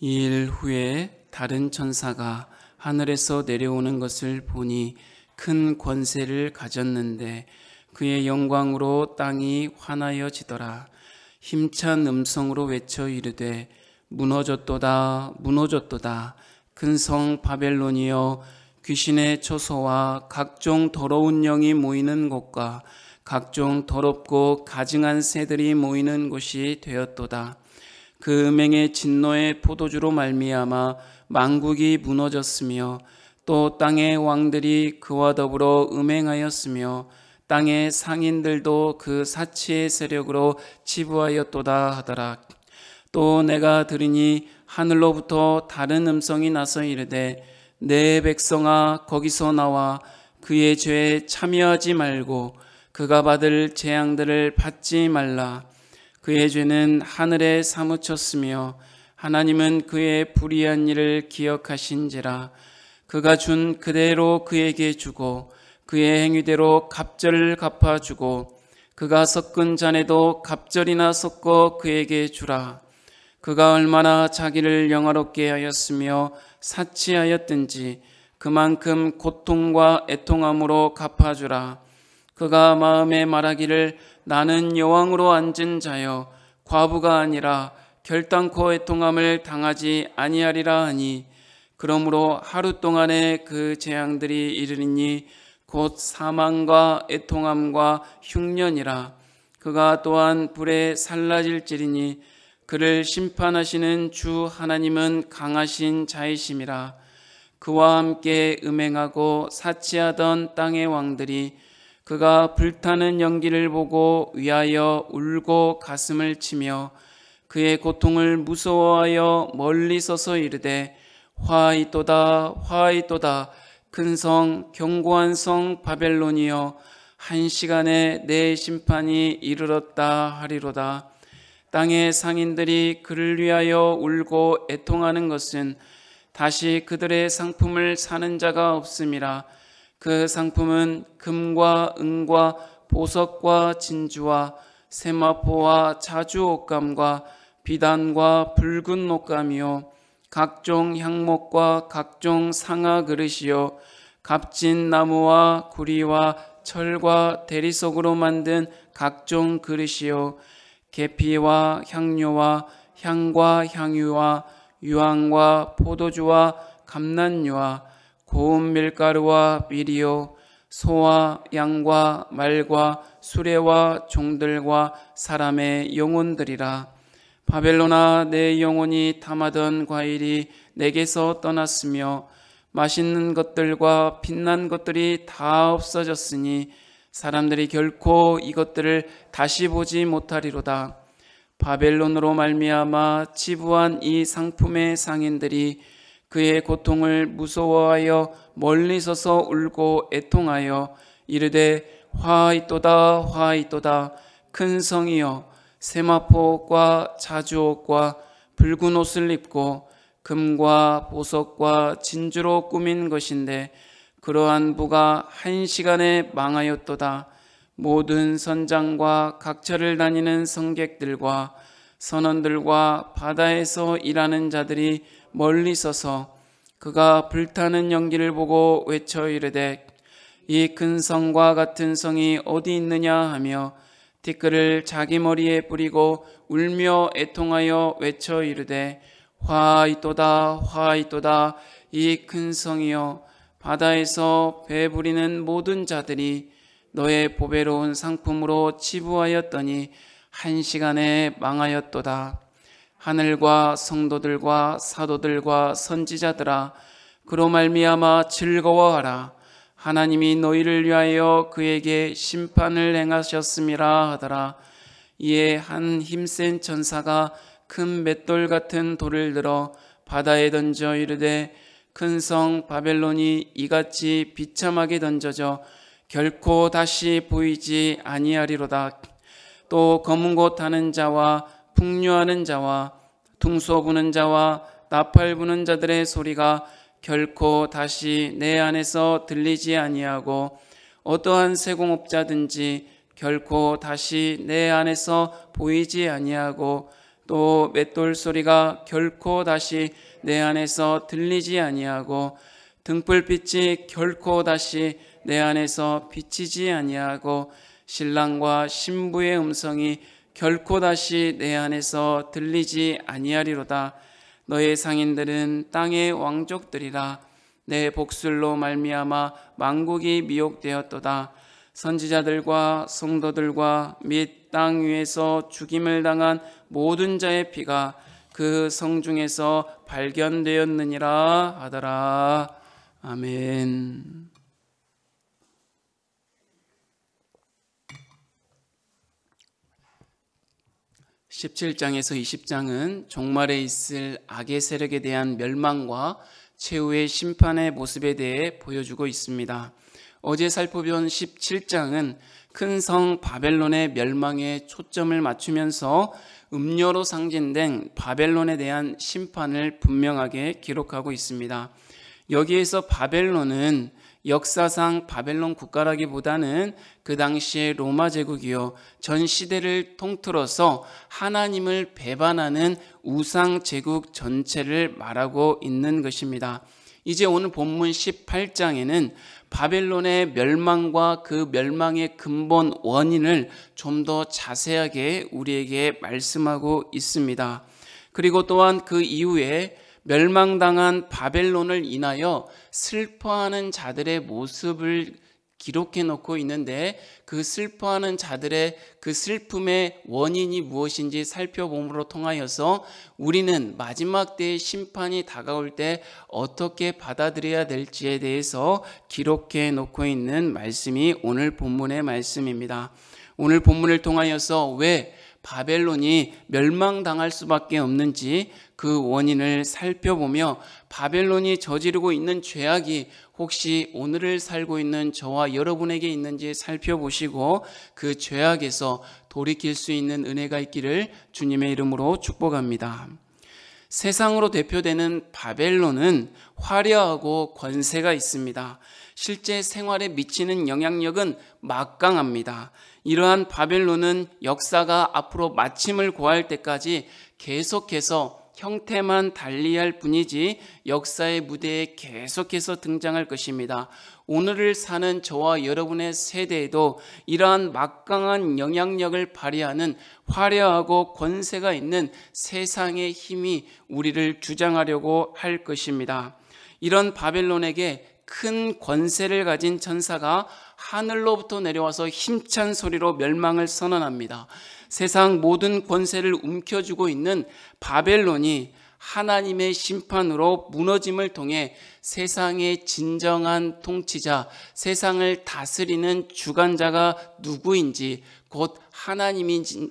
이 일 후에 다른 천사가 하늘에서 내려오는 것을 보니 큰 권세를 가졌는데 그의 영광으로 땅이 환하여지더라. 힘찬 음성으로 외쳐 이르되 무너졌도다 무너졌도다. 큰 성 바벨론이여 귀신의 처소와 각종 더러운 영이 모이는 곳과 각종 더럽고 가증한 새들이 모이는 곳이 되었도다. 그 음행의 진노의 포도주로 말미암아 만국이 무너졌으며 또 땅의 왕들이 그와 더불어 음행하였으며 땅의 상인들도 그 사치의 세력으로 치부하였도다 하더라. 또 내가 들으니 하늘로부터 다른 음성이 나서 이르되 내 백성아 거기서 나와 그의 죄에 참여하지 말고 그가 받을 재앙들을 받지 말라. 그의 죄는 하늘에 사무쳤으며 하나님은 그의 불의한 일을 기억하신지라. 그가 준 그대로 그에게 주고 그의 행위대로 갑절을 갚아주고 그가 섞은 잔에도 갑절이나 섞어 그에게 주라. 그가 얼마나 자기를 영화롭게 하였으며 사치하였든지 그만큼 고통과 애통함으로 갚아주라. 그가 마음에 말하기를 나는 여왕으로 앉은 자여 과부가 아니라 결단코 애통함을 당하지 아니하리라 하니 그러므로 하루 동안에 그 재앙들이 이르리니 곧 사망과 애통함과 흉년이라. 그가 또한 불에 살라질지리니 그를 심판하시는 주 하나님은 강하신 자이심이라. 그와 함께 음행하고 사치하던 땅의 왕들이 그가 불타는 연기를 보고 위하여 울고 가슴을 치며 그의 고통을 무서워하여 멀리 서서 이르되 화이또다 화이또다. 큰 성 견고한 성 바벨론이여 한 시간에 내 심판이 이르렀다 하리로다. 땅의 상인들이 그를 위하여 울고 애통하는 것은 다시 그들의 상품을 사는 자가 없음이라. 그 상품은 금과 은과 보석과 진주와 세마포와 자주 옷감과 비단과 붉은 옷감이요 각종 향목과 각종 상아 그릇이요 값진 나무와 구리와 철과 대리석으로 만든 각종 그릇이요 계피와 향료와 향과 향유와 유황과 포도주와 감난유와 고운 밀가루와 밀이요 소와 양과 말과 수레와 종들과 사람의 영혼들이라. 바벨론아 내 영혼이 탐하던 과일이 내게서 떠났으며 맛있는 것들과 빛난 것들이 다 없어졌으니 사람들이 결코 이것들을 다시 보지 못하리로다. 바벨론으로 말미암아 치부한 이 상품의 상인들이 그의 고통을 무서워하여 멀리 서서 울고 애통하여 이르되 화이또다 화이또다. 큰 성이여 세마포옷과 자주옷과 붉은 옷을 입고 금과 보석과 진주로 꾸민 것인데 그러한 부가 한 시간에 망하였도다. 모든 선장과 각처를 다니는 성객들과 선원들과 바다에서 일하는 자들이 멀리 서서 그가 불타는 연기를 보고 외쳐 이르되 이 큰 성과 같은 성이 어디 있느냐 하며 티끌을 자기 머리에 뿌리고 울며 애통하여 외쳐 이르되 화이또다 화이또다. 이 큰 성이여 바다에서 배 부리는 모든 자들이 너의 보배로운 상품으로 치부하였더니 한 시간에 망하였도다. 하늘과 성도들과 사도들과 선지자들아 그로 말미암아 즐거워하라. 하나님이 너희를 위하여 그에게 심판을 행하셨음이라 하더라. 이에 한 힘센 천사가 큰 맷돌 같은 돌을 들어 바다에 던져 이르되 큰 성 바벨론이 이같이 비참하게 던져져 결코 다시 보이지 아니하리로다. 또 검은 곳 타는 자와 풍류하는 자와 퉁소 부는 자와 나팔 부는 자들의 소리가 결코 다시 내 안에서 들리지 아니하고 어떠한 세공업자든지 결코 다시 내 안에서 보이지 아니하고 또 맷돌 소리가 결코 다시 내 안에서 들리지 아니하고 등불빛이 결코 다시 내 안에서 비치지 아니하고 신랑과 신부의 음성이 결코 다시 내 안에서 들리지 아니하리로다. 너의 상인들은 땅의 왕족들이라. 내 복술로 말미암아 만국이 미혹되었도다. 선지자들과 성도들과 및 땅 위에서 죽임을 당한 모든 자의 피가 그 성중에서 발견되었느니라 하더라. 아멘. 17장에서 20장은 종말에 있을 악의 세력에 대한 멸망과 최후의 심판의 모습에 대해 보여주고 있습니다. 어제 살펴본 17장은 큰 성 바벨론의 멸망에 초점을 맞추면서 음료로 상징된 바벨론에 대한 심판을 분명하게 기록하고 있습니다. 여기에서 바벨론은 역사상 바벨론 국가라기보다는 그 당시의 로마 제국이요, 전 시대를 통틀어서 하나님을 배반하는 우상 제국 전체를 말하고 있는 것입니다. 이제 오늘 본문 18장에는 바벨론의 멸망과 그 멸망의 근본 원인을 좀 더 자세하게 우리에게 말씀하고 있습니다. 그리고 또한 그 이후에 멸망당한 바벨론을 인하여 슬퍼하는 자들의 모습을 기록해 놓고 있는데, 그 슬퍼하는 자들의 그 슬픔의 원인이 무엇인지 살펴봄으로 통하여서 우리는 마지막 때의 심판이 다가올 때 어떻게 받아들여야 될지에 대해서 기록해 놓고 있는 말씀이 오늘 본문의 말씀입니다. 오늘 본문을 통하여서 왜 바벨론이 멸망당할 수밖에 없는지 그 원인을 살펴보며 바벨론이 저지르고 있는 죄악이 혹시 오늘을 살고 있는 저와 여러분에게 있는지 살펴보시고 그 죄악에서 돌이킬 수 있는 은혜가 있기를 주님의 이름으로 축복합니다. 세상으로 대표되는 바벨론은 화려하고 권세가 있습니다. 실제 생활에 미치는 영향력은 막강합니다. 이러한 바벨론은 역사가 앞으로 마침을 고할 때까지 계속해서 형태만 달리할 뿐이지 역사의 무대에 계속해서 등장할 것입니다. 오늘을 사는 저와 여러분의 세대에도 이러한 막강한 영향력을 발휘하는 화려하고 권세가 있는 세상의 힘이 우리를 주장하려고 할 것입니다. 이런 바벨론에게 큰 권세를 가진 천사가 하늘로부터 내려와서 힘찬 소리로 멸망을 선언합니다. 세상 모든 권세를 움켜쥐고 있는 바벨론이 하나님의 심판으로 무너짐을 통해 세상의 진정한 통치자, 세상을 다스리는 주관자가 누구인지, 곧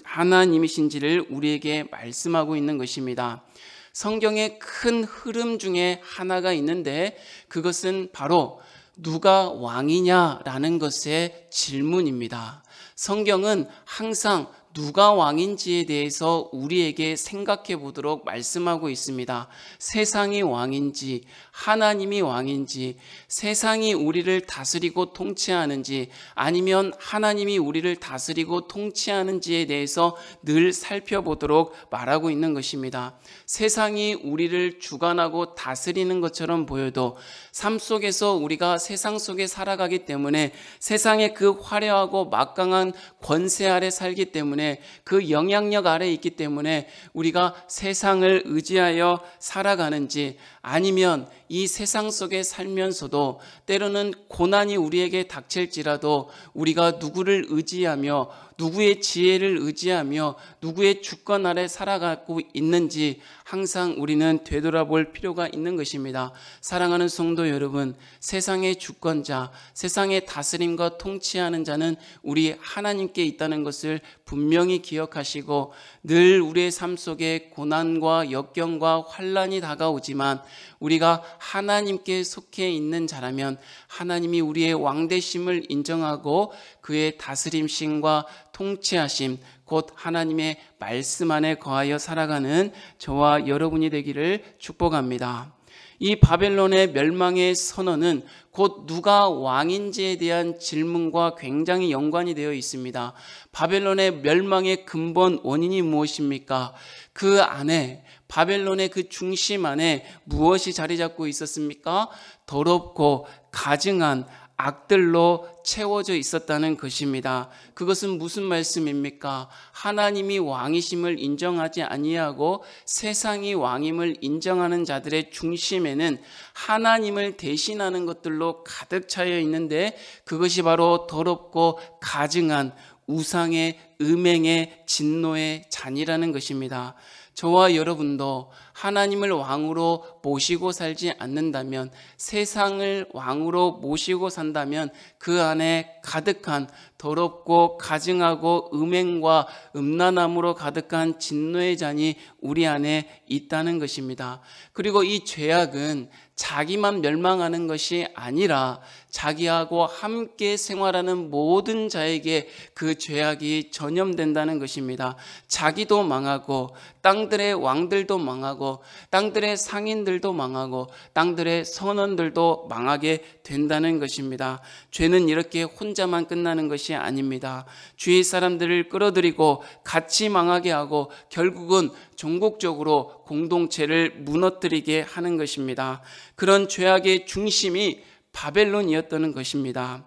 하나님이신지를 우리에게 말씀하고 있는 것입니다. 성경의 큰 흐름 중에 하나가 있는데 그것은 바로 누가 왕이냐라는 것의 질문입니다. 성경은 항상 누가 왕인지에 대해서 우리에게 생각해 보도록 말씀하고 있습니다. 세상이 왕인지, 하나님이 왕인지, 세상이 우리를 다스리고 통치하는지, 아니면 하나님이 우리를 다스리고 통치하는지에 대해서 늘 살펴보도록 말하고 있는 것입니다. 세상이 우리를 주관하고 다스리는 것처럼 보여도 삶 속에서 우리가 세상 속에 살아가기 때문에 세상의 그 화려하고 막강한 권세 아래 살기 때문에 그 영향력 아래 있기 때문에 우리가 세상을 의지하여 살아가는지, 아니면 이 세상 속에 살면서도 때로는 고난이 우리에게 닥칠지라도 우리가 누구를 의지하며 누구의 지혜를 의지하며 누구의 주권 아래 살아가고 있는지 항상 우리는 되돌아볼 필요가 있는 것입니다. 사랑하는 성도 여러분, 세상의 주권자, 세상의 다스림과 통치하는 자는 우리 하나님께 있다는 것을 분명히 기억하시고, 늘 우리의 삶 속에 고난과 역경과 환난이 다가오지만 우리가 하나님께 속해 있는 자라면 하나님이 우리의 왕되심을 인정하고 그의 다스림심과 통치하심, 곧 하나님의 말씀 안에 거하여 살아가는 저와 여러분이 되기를 축복합니다. 이 바벨론의 멸망의 선언은 곧 누가 왕인지에 대한 질문과 굉장히 연관이 되어 있습니다. 바벨론의 멸망의 근본 원인이 무엇입니까? 그 안에, 바벨론의 그 중심 안에 무엇이 자리 잡고 있었습니까? 더럽고 가증한 악들로 채워져 있었다는 것입니다. 그것은 무슨 말씀입니까? 하나님이 왕이심을 인정하지 아니하고 세상이 왕임을 인정하는 자들의 중심에는 하나님을 대신하는 것들로 가득 차여 있는데, 그것이 바로 더럽고 가증한 우상의 음행의 진노의 잔이라는 것입니다. 저와 여러분도 하나님을 왕으로 모시고 살지 않는다면, 세상을 왕으로 모시고 산다면 그 안에 가득한 더럽고 가증하고 음행과 음란함으로 가득한 진노의 잔이 우리 안에 있다는 것입니다. 그리고 이 죄악은 자기만 멸망하는 것이 아니라 자기하고 함께 생활하는 모든 자에게 그 죄악이 전염된다는 것입니다. 자기도 망하고 땅들의 왕들도 망하고 땅들의 상인들도 망하고 땅들의 선원들도 망하게 된다는 것입니다. 죄는 이렇게 혼자만 끝나는 것이 아닙니다. 주위 사람들을 끌어들이고 같이 망하게 하고 결국은 종국적으로 공동체를 무너뜨리게 하는 것입니다. 그런 죄악의 중심이 바벨론이었다는 것입니다.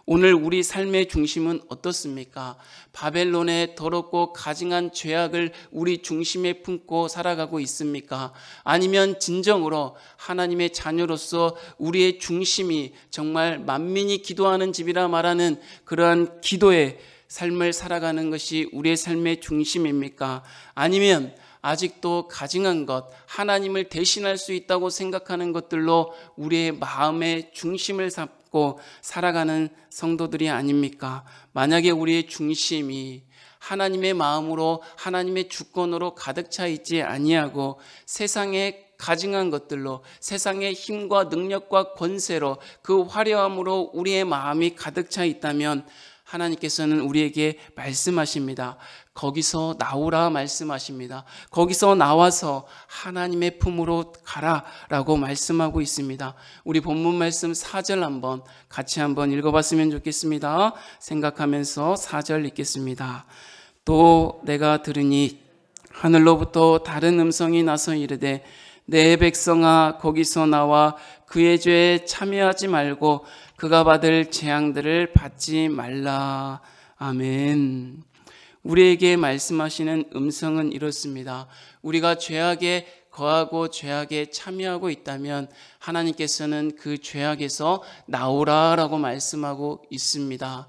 오늘 우리 삶의 중심은 어떻습니까? 바벨론의 더럽고 가증한 죄악을 우리 중심에 품고 살아가고 있습니까? 아니면 진정으로 하나님의 자녀로서 우리의 중심이 정말 만민이 기도하는 집이라 말하는 그러한 기도의 삶을 살아가는 것이 우리의 삶의 중심입니까? 아니면 아직도 가증한 것, 하나님을 대신할 수 있다고 생각하는 것들로 우리의 마음의 중심을 잡고 살아가는 성도들이 아닙니까? 만약에 우리의 중심이 하나님의 마음으로, 하나님의 주권으로 가득 차 있지 아니하고 세상의 가증한 것들로, 세상의 힘과 능력과 권세로, 그 화려함으로 우리의 마음이 가득 차 있다면 하나님께서는 우리에게 말씀하십니다. 거기서 나오라 말씀하십니다. 거기서 나와서 하나님의 품으로 가라라고 말씀하고 있습니다. 우리 본문 말씀 4절 한번 같이 한번 읽어봤으면 좋겠습니다. 생각하면서 4절 읽겠습니다. 또 내가 들으니 하늘로부터 다른 음성이 나서 이르되 내 백성아 거기서 나와 그의 죄에 참여하지 말고 그가 받을 재앙들을 받지 말라. 아멘. 우리에게 말씀하시는 음성은 이렇습니다. 우리가 죄악에 거하고 죄악에 참여하고 있다면 하나님께서는 그 죄악에서 나오라라고 말씀하고 있습니다.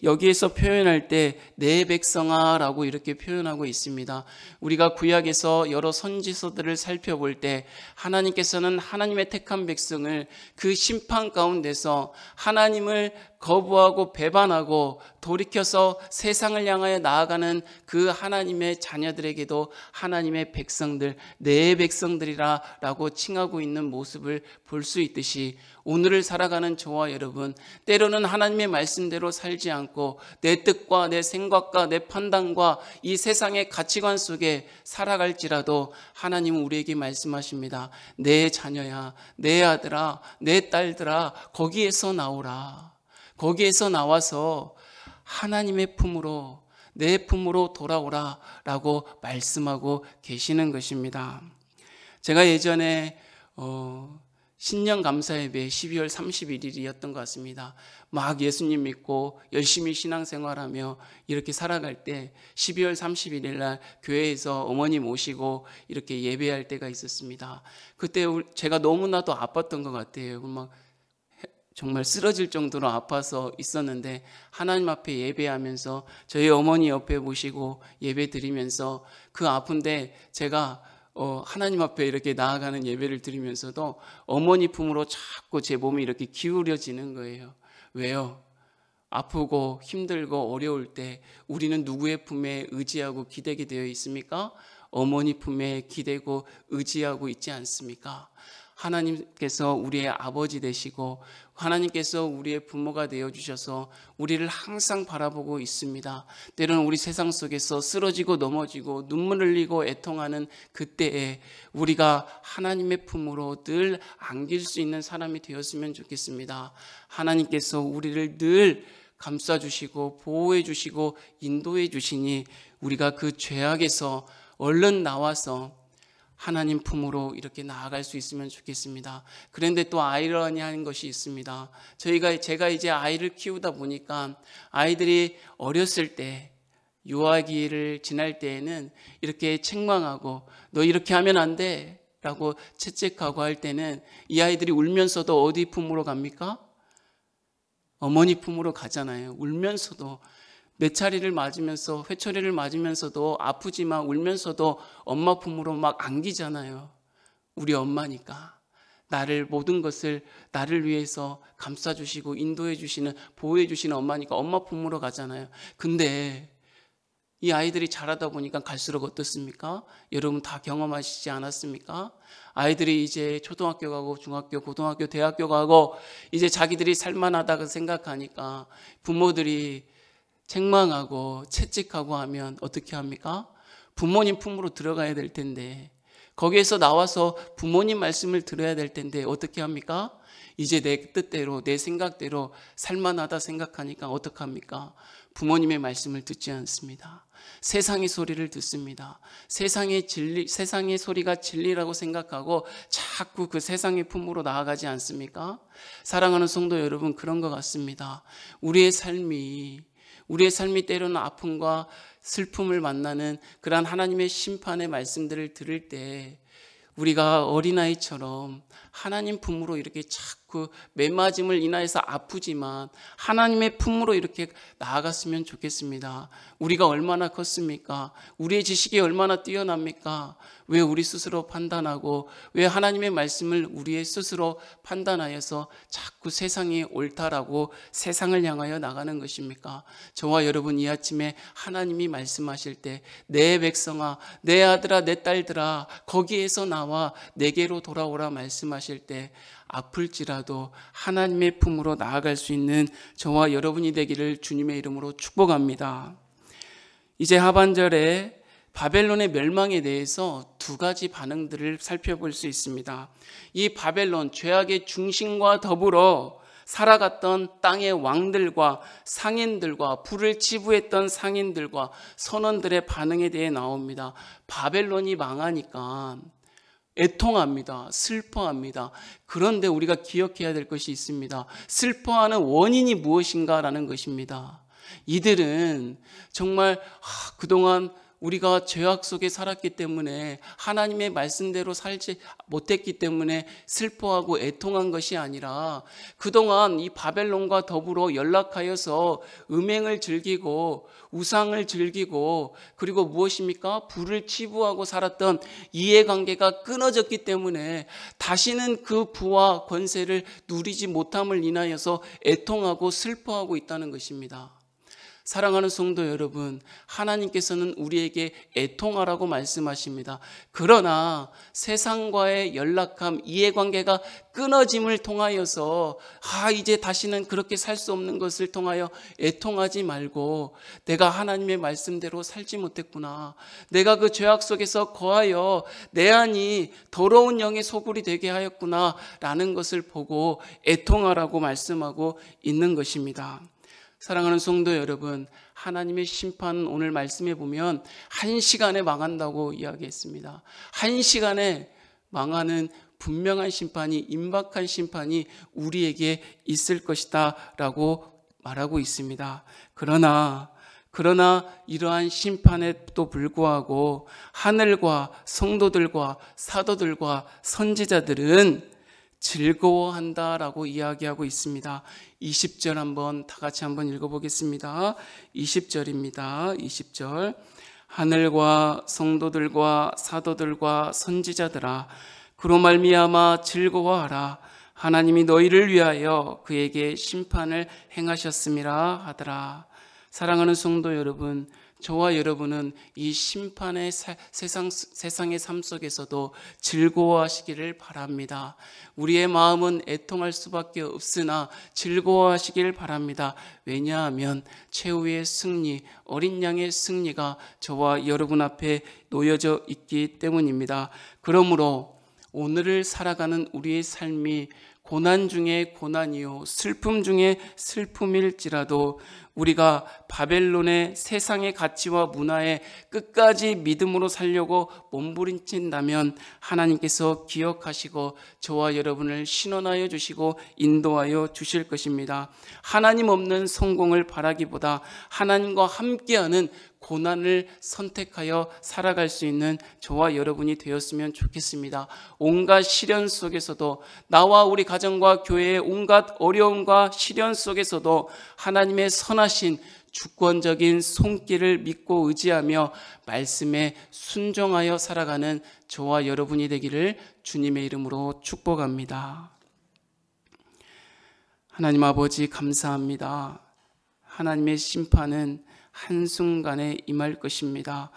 여기에서 표현할 때 내 백성아라고 이렇게 표현하고 있습니다. 우리가 구약에서 여러 선지서들을 살펴볼 때 하나님께서는 하나님의 택한 백성을 그 심판 가운데서 하나님을 거부하고 배반하고 돌이켜서 세상을 향하여 나아가는 그 하나님의 자녀들에게도 하나님의 백성들, 내 백성들이라 라고 칭하고 있는 모습을 볼 수 있듯이 오늘을 살아가는 저와 여러분, 때로는 하나님의 말씀대로 살지 않고 내 뜻과 내 생각과 내 판단과 이 세상의 가치관 속에 살아갈지라도 하나님은 우리에게 말씀하십니다. 내 자녀야, 내 아들아, 내 딸들아, 거기에서 나오라. 거기에서 나와서 하나님의 품으로, 내 품으로 돌아오라 라고 말씀하고 계시는 것입니다. 제가 예전에 신년 감사예배 12월 31일이었던 것 같습니다. 막 예수님 믿고 열심히 신앙생활하며 이렇게 살아갈 때 12월 31일 날 교회에서 어머니 모시고 이렇게 예배할 때가 있었습니다. 그때 제가 너무나도 아팠던 것 같아요. 막 정말 쓰러질 정도로 아파서 있었는데 하나님 앞에 예배하면서 저희 어머니 옆에 모시고 예배 드리면서 그 아픈데 제가 하나님 앞에 이렇게 나아가는 예배를 드리면서도 어머니 품으로 자꾸 제 몸이 이렇게 기울여지는 거예요. 왜요? 아프고 힘들고 어려울 때 우리는 누구의 품에 의지하고 기대게 되어 있습니까? 어머니 품에 기대고 의지하고 있지 않습니까? 하나님께서 우리의 아버지 되시고 하나님께서 우리의 부모가 되어주셔서 우리를 항상 바라보고 있습니다. 때로는 우리 세상 속에서 쓰러지고 넘어지고 눈물 흘리고 애통하는 그때에 우리가 하나님의 품으로 늘 안길 수 있는 사람이 되었으면 좋겠습니다. 하나님께서 우리를 늘 감싸주시고 보호해주시고 인도해주시니 우리가 그 죄악에서 얼른 나와서 하나님 품으로 이렇게 나아갈 수 있으면 좋겠습니다. 그런데 또 아이러니한 것이 있습니다. 제가 이제 아이를 키우다 보니까 아이들이 어렸을 때 유아기를 지날 때에는 이렇게 책망하고 너 이렇게 하면 안 돼 라고 채찍하고 할 때는 이 아이들이 울면서도 어디 품으로 갑니까? 어머니 품으로 가잖아요. 울면서도 몇 차례를 맞으면서 회초리를 맞으면서도 아프지만 울면서도 엄마 품으로 막 안기잖아요. 우리 엄마니까. 모든 것을 나를 위해서 감싸주시고 인도해 주시는 보호해 주시는 엄마니까 엄마 품으로 가잖아요. 근데 이 아이들이 자라다 보니까 갈수록 어떻습니까? 여러분 다 경험하시지 않았습니까? 아이들이 이제 초등학교 가고 중학교, 고등학교, 대학교 가고 이제 자기들이 살만하다고 생각하니까 부모들이 책망하고 채찍하고 하면 어떻게 합니까? 부모님 품으로 들어가야 될 텐데 거기에서 나와서 부모님 말씀을 들어야 될 텐데 어떻게 합니까? 이제 내 뜻대로 내 생각대로 살만하다 생각하니까 어떡합니까? 부모님의 말씀을 듣지 않습니다. 세상의 소리를 듣습니다. 세상의 소리가 진리라고 생각하고 자꾸 그 세상의 품으로 나아가지 않습니까? 사랑하는 성도 여러분, 그런 것 같습니다. 우리의 삶이 때로는 아픔과 슬픔을 만나는 그러한 하나님의 심판의 말씀들을 들을 때 우리가 어린아이처럼 하나님 품으로 이렇게 자꾸 매맞음을 인하여서 아프지만 하나님의 품으로 이렇게 나아갔으면 좋겠습니다. 우리가 얼마나 컸습니까? 우리의 지식이 얼마나 뛰어납니까? 왜 우리 스스로 판단하고 왜 하나님의 말씀을 우리의 스스로 판단하여서 자꾸 세상이 옳다라고 세상을 향하여 나가는 것입니까? 저와 여러분 이 아침에 하나님이 말씀하실 때 내 백성아, 내 아들아, 내 딸들아 거기에서 나와 내게로 돌아오라 말씀하실 때 아플지라도 하나님의 품으로 나아갈 수 있는 저와 여러분이 되기를 주님의 이름으로 축복합니다. 이제 하반절에 바벨론의 멸망에 대해서 두 가지 반응들을 살펴볼 수 있습니다. 이 바벨론, 죄악의 중심과 더불어 살아갔던 땅의 왕들과 상인들과 불을 치부했던 상인들과 선원들의 반응에 대해 나옵니다. 바벨론이 망하니까 애통합니다. 슬퍼합니다. 그런데 우리가 기억해야 될 것이 있습니다. 슬퍼하는 원인이 무엇인가라는 것입니다. 이들은 정말 그동안 우리가 죄악 속에 살았기 때문에 하나님의 말씀대로 살지 못했기 때문에 슬퍼하고 애통한 것이 아니라 그동안 이 바벨론과 더불어 연락하여서 음행을 즐기고 우상을 즐기고 그리고 무엇입니까? 불을 치부하고 살았던 이해관계가 끊어졌기 때문에 다시는 그 부와 권세를 누리지 못함을 인하여서 애통하고 슬퍼하고 있다는 것입니다. 사랑하는 성도 여러분, 하나님께서는 우리에게 애통하라고 말씀하십니다. 그러나 세상과의 연락함, 이해관계가 끊어짐을 통하여서 이제 다시는 그렇게 살 수 없는 것을 통하여 애통하지 말고 내가 하나님의 말씀대로 살지 못했구나. 내가 그 죄악 속에서 거하여 내 안이 더러운 영의 소굴이 되게 하였구나 라는 것을 보고 애통하라고 말씀하고 있는 것입니다. 사랑하는 성도 여러분, 하나님의 심판 오늘 말씀해 보면 1시간에 망한다고 이야기했습니다. 1시간에 망하는 분명한 심판이, 임박한 심판이 우리에게 있을 것이다 라고 말하고 있습니다. 그러나 이러한 심판에도 불구하고 하늘과 성도들과 사도들과 선지자들은 즐거워한다라고 이야기하고 있습니다. 20절 한번 다 같이 한번 읽어보겠습니다. 20절입니다. 20절. 하늘과 성도들과 사도들과 선지자들아 그로 말미암아 즐거워하라. 하나님이 너희를 위하여 그에게 심판을 행하셨음이라 하더라. 사랑하는 성도 여러분, 저와 여러분은 이 심판의 세상의 삶 속에서도 즐거워하시기를 바랍니다. 우리의 마음은 애통할 수밖에 없으나 즐거워하시길 바랍니다. 왜냐하면 최후의 승리, 어린 양의 승리가 저와 여러분 앞에 놓여져 있기 때문입니다. 그러므로 오늘을 살아가는 우리의 삶이 고난 중에 고난이요 슬픔 중에 슬픔일지라도 우리가 바벨론의 세상의 가치와 문화에 끝까지 믿음으로 살려고 몸부림친다면 하나님께서 기억하시고 저와 여러분을 신원하여 주시고 인도하여 주실 것입니다. 하나님 없는 성공을 바라기보다 하나님과 함께하는 고난을 선택하여 살아갈 수 있는 저와 여러분이 되었으면 좋겠습니다. 온갖 시련 속에서도, 나와 우리 가정과 교회의 온갖 어려움과 시련 속에서도 하나님의 선하신 주권적인 손길을 믿고 의지하며 말씀에 순종하여 살아가는 저와 여러분이 되기를 주님의 이름으로 축복합니다. 하나님 아버지 감사합니다. 하나님의 심판은 한순간에 임할 것입니다.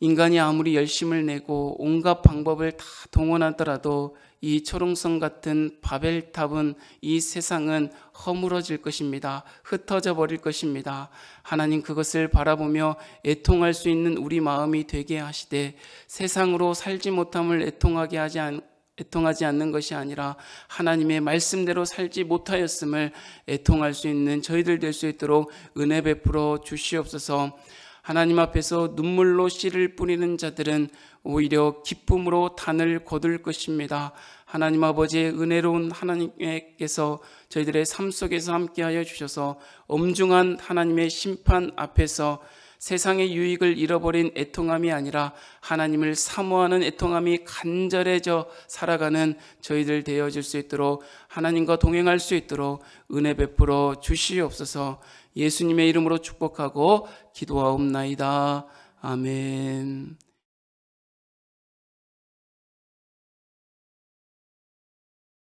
인간이 아무리 열심을 내고 온갖 방법을 다 동원하더라도 이 초롱성 같은 바벨탑은, 이 세상은 허물어질 것입니다. 흩어져 버릴 것입니다. 하나님, 그것을 바라보며 애통할 수 있는 우리 마음이 되게 하시되, 세상으로 살지 못함을 애통하지 않는 것이 아니라 하나님의 말씀대로 살지 못하였음을 애통할 수 있는 저희들 될 수 있도록 은혜 베풀어 주시옵소서. 하나님 앞에서 눈물로 씨를 뿌리는 자들은 오히려 기쁨으로 단을 거둘 것입니다. 하나님 아버지의 은혜로운 하나님께서 저희들의 삶 속에서 함께하여 주셔서 엄중한 하나님의 심판 앞에서 세상의 유익을 잃어버린 애통함이 아니라 하나님을 사모하는 애통함이 간절해져 살아가는 저희들 되어질 수 있도록, 하나님과 동행할 수 있도록 은혜 베풀어 주시옵소서. 예수님의 이름으로 축복하고 기도하옵나이다. 아멘.